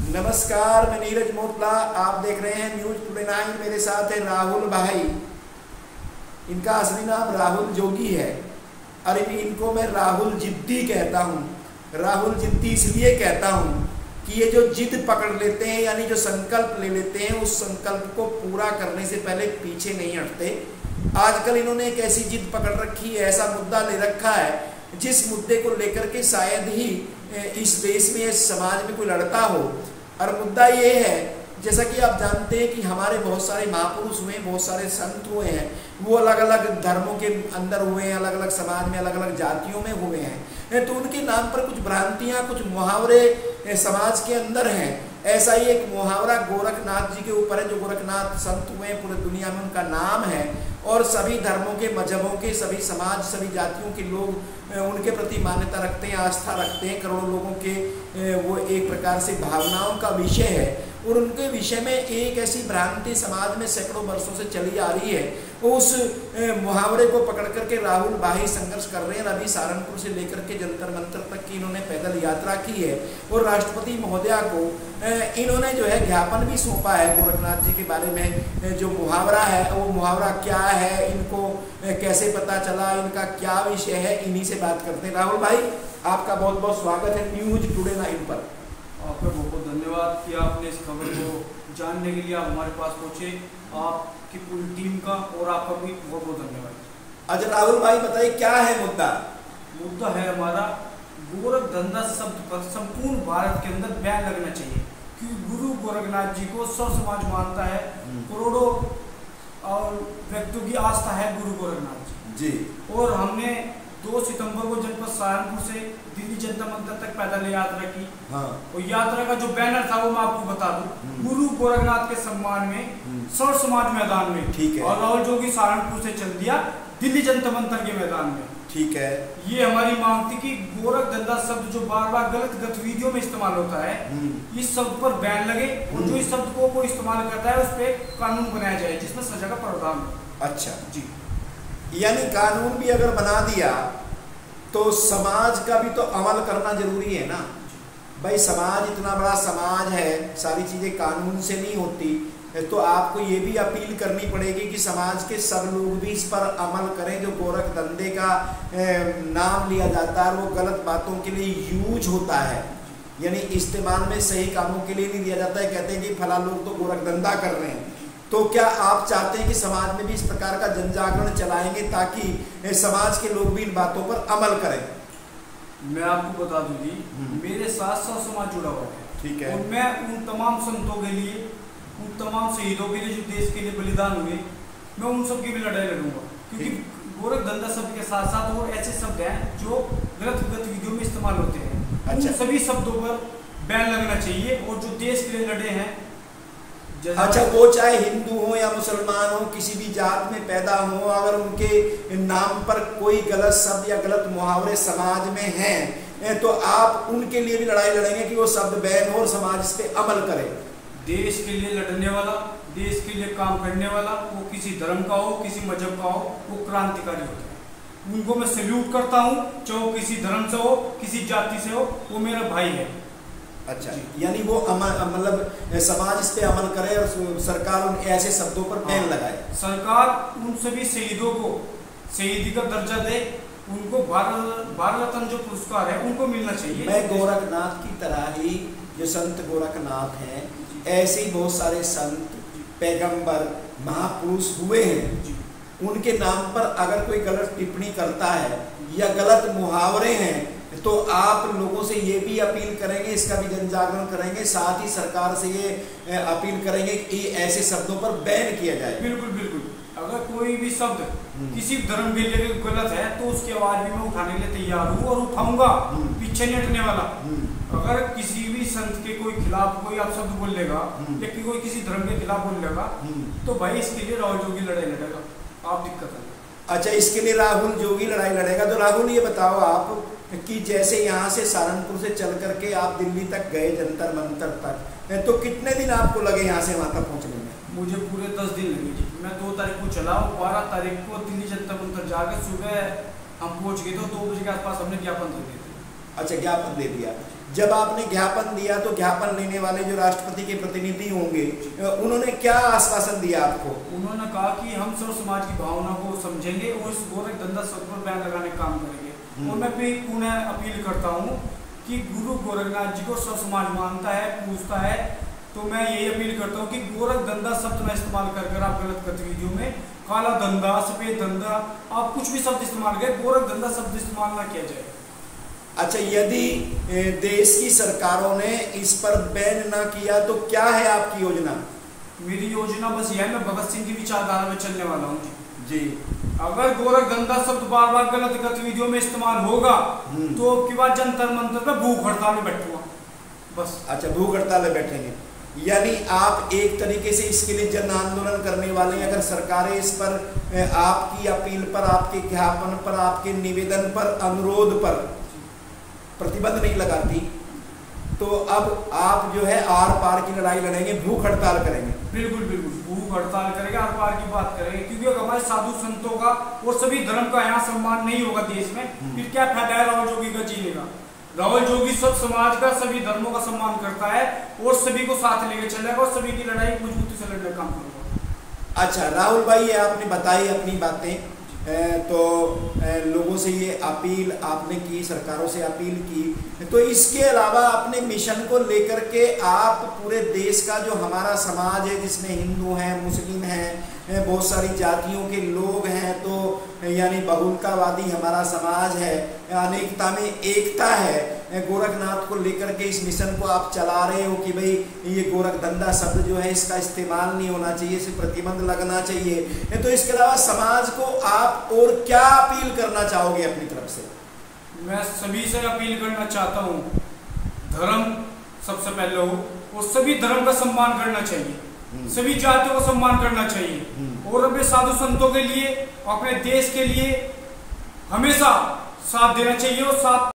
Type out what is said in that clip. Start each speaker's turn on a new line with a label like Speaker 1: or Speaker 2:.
Speaker 1: नमस्कार, मैं नीरज मोटला। आप देख रहे हैं न्यूज टुडे 9। मेरे साथ है राहुल भाई। इनका असली नाम राहुल जोगी है और इनको मैं राहुल जिद्दी कहता हूँ। राहुल जिद्दी इसलिए कहता हूँ कि ये जो जिद पकड़ लेते हैं, यानी जो संकल्प ले लेते हैं, उस संकल्प को पूरा करने से पहले पीछे नहीं हटते। आजकल इन्होंने एक ऐसी जिद पकड़ रखी है, ऐसा मुद्दा ले रखा है जिस मुद्दे को लेकर के शायद ही इस देश में, इस समाज में कोई लड़ता हो। और मुद्दा ये है, जैसा कि आप जानते हैं कि हमारे बहुत सारे महापुरुष हुए, बहुत सारे संत हुए हैं, वो अलग अलग धर्मों के अंदर हुए हैं, अलग अलग समाज में, अलग अलग जातियों में हुए हैं। तो उनके नाम पर कुछ भ्रांतियाँ, कुछ मुहावरे समाज के अंदर हैं। ऐसा ही एक मुहावरा गोरखनाथ जी के ऊपर है, जो गोरखनाथ संत हुए हैं, पूरे दुनिया में उनका नाम है। और सभी धर्मों के, मजहबों के, सभी समाज, सभी जातियों के लोग उनके प्रति मान्यता रखते हैं, आस्था रखते हैं। करोड़ों लोगों के वो एक प्रकार से भावनाओं का विषय है। और उनके विषय में एक ऐसी भ्रांति समाज में सैकड़ों वर्षों से चली आ रही है। उस मुहावरे को पकड़ करके राहुल भाई संघर्ष कर रहे हैं। अभी सहारनपुर से लेकर के जंतर मंतर तक की इन्होंने पैदल यात्रा की है और राष्ट्रपति महोदया को इन्होंने जो है ज्ञापन भी सौंपा है गोरखनाथ जी के बारे में। जो मुहावरा है वो मुहावरा क्या है, इनको कैसे पता चला, इनका क्या विषय है, इन्हीं से बात करते हैं। राहुल भाई, आपका बहुत बहुत स्वागत है न्यूज टुडे 9 पर।
Speaker 2: आपका बहुत बहुत धन्यवाद कि आपने इस खबर को जानने के लिए आप हमारे पास पहुंचे। आपकी पूरी टीम का और आपका भी बहुत बहुत धन्यवाद।
Speaker 1: अच्छा राहुल भाई, बताइए क्या है मुद्दा?
Speaker 2: मुद्दा है हमारा गोरख धंधा शब्द पर संपूर्ण भारत के अंदर बैन लगना चाहिए, क्योंकि गुरु गोरखनाथ जी को सब समाज मानता है। करोड़ों और व्यक्तियों की आस्था है गुरु गोरखनाथ जी। और हमने 2 सितंबर को जनपद सहारनपुर से दिल्ली जनता मंदिर तक पैदल यात्रा की। और यात्रा का जो बैनर था वो मैं आपको बता दूं, गुरु गोरखनाथ के सम्मान में सर्व समाज मैदान में।
Speaker 1: ठीक है।
Speaker 2: और राहुल जोगी सहारनपुर से चल दिया दिल्ली जनता मंदिर के मैदान में।
Speaker 1: ठीक है।
Speaker 2: ये हमारी मांग थी कि गोरख धंधा शब्द जो बार बार गलत गतिविधियों में इस्तेमाल होता है, इस शब्द पर बैन लगे और जो इस शब्द को कोई इस्तेमाल करता है उस पर कानून बनाया जाए जिसमें सजा का प्रावधान हो।
Speaker 1: अच्छा
Speaker 2: जी,
Speaker 1: यानी कानून भी अगर बना दिया तो समाज का भी तो अमल करना जरूरी है ना भाई। समाज इतना बड़ा समाज है, सारी चीजें कानून से नहीं होती। तो आपको ये भी अपील करनी पड़ेगी कि समाज के सब लोग भी इस पर अमल करें। जो गोरख धंधे का नाम लिया जाता है वो गलत बातों के लिए यूज होता है, यानी इस्तेमाल में सही कामों के लिए नहीं लिया जाता है। कहते हैं कि फला लोग तो गोरख धंधा कर रहे हैं। तो क्या आप चाहते हैं कि समाज में भी इस प्रकार का जन जागरण चलाएंगे ताकि समाज के लोग भी इन बातों पर अमल करें?
Speaker 2: मैं आपको बता दूं जी, मेरे साथ सब समाज जुड़ा हुआ है।
Speaker 1: ठीक है।
Speaker 2: और मैं उन तमाम संतों के लिए, उन तमाम शहीदों के लिए जो देश के लिए बलिदान हुए, मैं उन सब की भी लड़ाई लड़ूंगा। क्योंकि गोरख धंधा शब्द के साथ साथ और ऐसे शब्द हैं जो गलत गतिविधियों में इस्तेमाल होते हैं।
Speaker 1: अच्छा।
Speaker 2: उन सभी शब्दों पर बैन लगना चाहिए और जो देश के लिए लड़े हैं।
Speaker 1: अच्छा, वो चाहे हिंदू हो या मुसलमान हो, किसी भी जात में पैदा हो, अगर उनके नाम पर कोई गलत शब्द या गलत मुहावरे समाज में हैं तो आप उनके लिए भी लड़ाई लड़ेंगे कि वो शब्द बैन हो और समाज इस पे अमल करे।
Speaker 2: देश के लिए लड़ने वाला, देश के लिए काम करने वाला, वो किसी धर्म का हो, किसी मजहब का हो, वो क्रांतिकारी होता है। उनको मैं सैल्यूट करता हूँ, चाहे वो किसी धर्म से हो, किसी जाति से हो, वो मेरा भाई है।
Speaker 1: अच्छा, यानी वो मतलब समाज इस पे अमल करे और सरकार उन ऐसे शब्दों पर बैन लगाए।
Speaker 2: सरकार उन सभी शहीदों को शहीदी का दर्जा दे, उनको भारत रत्न जो पुरस्कार है उनको मिलना चाहिए।
Speaker 1: मैं गोरखनाथ की तरह ही जो संत गोरखनाथ हैं, ऐसे ही बहुत सारे संत, पैगंबर, महापुरुष हुए हैं। उनके नाम पर अगर कोई गलत टिप्पणी करता है या गलत मुहावरे हैं तो आप लोगों से ये भी अपील करेंगे, इसका भी जन जागरण करेंगे, साथ ही सरकार से ये अपील करेंगे कि ऐसे शब्दों पर बैन किया जाए।
Speaker 2: बिल्कुल बिल्कुल। अगर कोई भी शब्द किसी धर्म के लिए गलत है तो उसकी आवाज भी मैं उठाने के लिए तैयार हूँ और उठाऊंगा, पीछे नहीं हटने वाला। अगर किसी भी संत के कोई खिलाफ कोई आप शब्द बोल लेगा या कोई किसी धर्म के खिलाफ बोल लेगा तो भाई इसके लिए राहुल जोगी लड़ाई लड़ेगा। आप दिक्कत है।
Speaker 1: अच्छा, इसके लिए राहुल जोगी लड़ाई लड़ेगा। तो राहुल ये बताओ आप कि जैसे यहाँ से सहारनपुर से चल करके आप दिल्ली तक गए, जंतर मंतर तक, तो कितने दिन आपको लगे यहाँ से वहाँ तक पहुँचने में?
Speaker 2: मुझे पूरे 10 दिन लगे जी। मैं 2 तारीख को चला, 12 तारीख को दिल्ली जनता मंदिर जाकर सुबह हम पहुँच गए तो 2 बजे के आसपास हमने ज्ञापन दे दिया।
Speaker 1: अच्छा, ज्ञापन दे दिया। जब आपने ज्ञापन दिया तो ज्ञापन लेने वाले जो राष्ट्रपति के प्रतिनिधि होंगे उन्होंने क्या आश्वासन दिया आपको?
Speaker 2: उन्होंने कहा कि हम सर्व समाज की भावना को समझेंगे और इस गोरख धंधा शब्द पर बैन लगाने का काम करेंगे। और मैं भी पुनः अपील करता हूँ कि गुरु गोरखनाथ जी को सर्व समाज मानता है, पूजता है, तो मैं यही अपील करता हूँ कि गोरख धंधा शब्द न इस्तेमाल कर आप गलत गतिविधियों में, काला धंधा, सफेद धंधा, आप कुछ भी शब्द इस्तेमाल करें, गोरख धंधा शब्द इस्तेमाल ना किया जाए।
Speaker 1: अच्छा, यदि देश की सरकारों ने इस पर बैन ना किया तो क्या है आपकी योजना?
Speaker 2: मेरी योजना बस यह है, मैं भगत सिंह की विचारधारा में चलने वाला हूँ
Speaker 1: जी।
Speaker 2: अगर गोरख धंधा शब्द बार बार गलत गतिविधियों में इस्तेमाल होगा तो अब की बात जंतर मंतर पे भूख हड़ताल में बैठूंगा बस। अच्छा,
Speaker 1: भूख हड़ताल में बैठेंगे, यानी आप एक तरीके से इसके लिए जन आंदोलन करने वाले हैं। अगर सरकारें इस पर आपकी अपील पर, आपके ज्ञापन पर, आपके निवेदन पर, अनुरोध पर प्रतिबंध नहीं लगाती तो अब आप जो है आर पार की लड़ाई लड़ेंगे, भूख हड़ताल करेंगे।
Speaker 2: बिल्कुल बिल्कुल, भूख हड़ताल करेंगे, आर पार की बात करेंगे, क्योंकि अगर हमारे साधु संतों का और सभी धर्म का यहाँ सम्मान नहीं होगा देश में, फिर क्या फायदा है राहुल जोगी का जीने का? राहुल जोगी सब समाज का, सभी धर्मों का सम्मान करता है और सभी को साथ लेके चलेगा और सभी की लड़ाई मजबूती से लड़ने का काम करेगा।
Speaker 1: अच्छा राहुल भाई, आपने बताई अपनी बातें, तो लोगों से ये अपील आपने की, सरकारों से अपील की, तो इसके अलावा अपने मिशन को लेकर के आप पूरे देश का जो हमारा समाज है जिसमें हिंदू हैं, मुस्लिम हैं, बहुत सारी जातियों के लोग हैं, तो यानी बहुलतावादी हमारा समाज है, अनेकता में एकता है, गोरखनाथ को लेकर के इस मिशन को आप चला रहे हो कि भाई ये गोरख धंधा शब्द जो है इसका इस्तेमाल नहीं होना चाहिए, इसे प्रतिबंध लगना चाहिए। तो इसके अलावा समाज को आप और क्या अपील करना चाहोगे अपनी तरफ से?
Speaker 2: मैं सभी से अपील करना चाहता हूँ, धर्म सबसे पहले हो और सभी धर्म का सम्मान करना चाहिए, सभी जातियों का सम्मान करना चाहिए और अपने साधु संतों के लिए, अपने देश के लिए हमेशा साथ देना चाहिए और साथ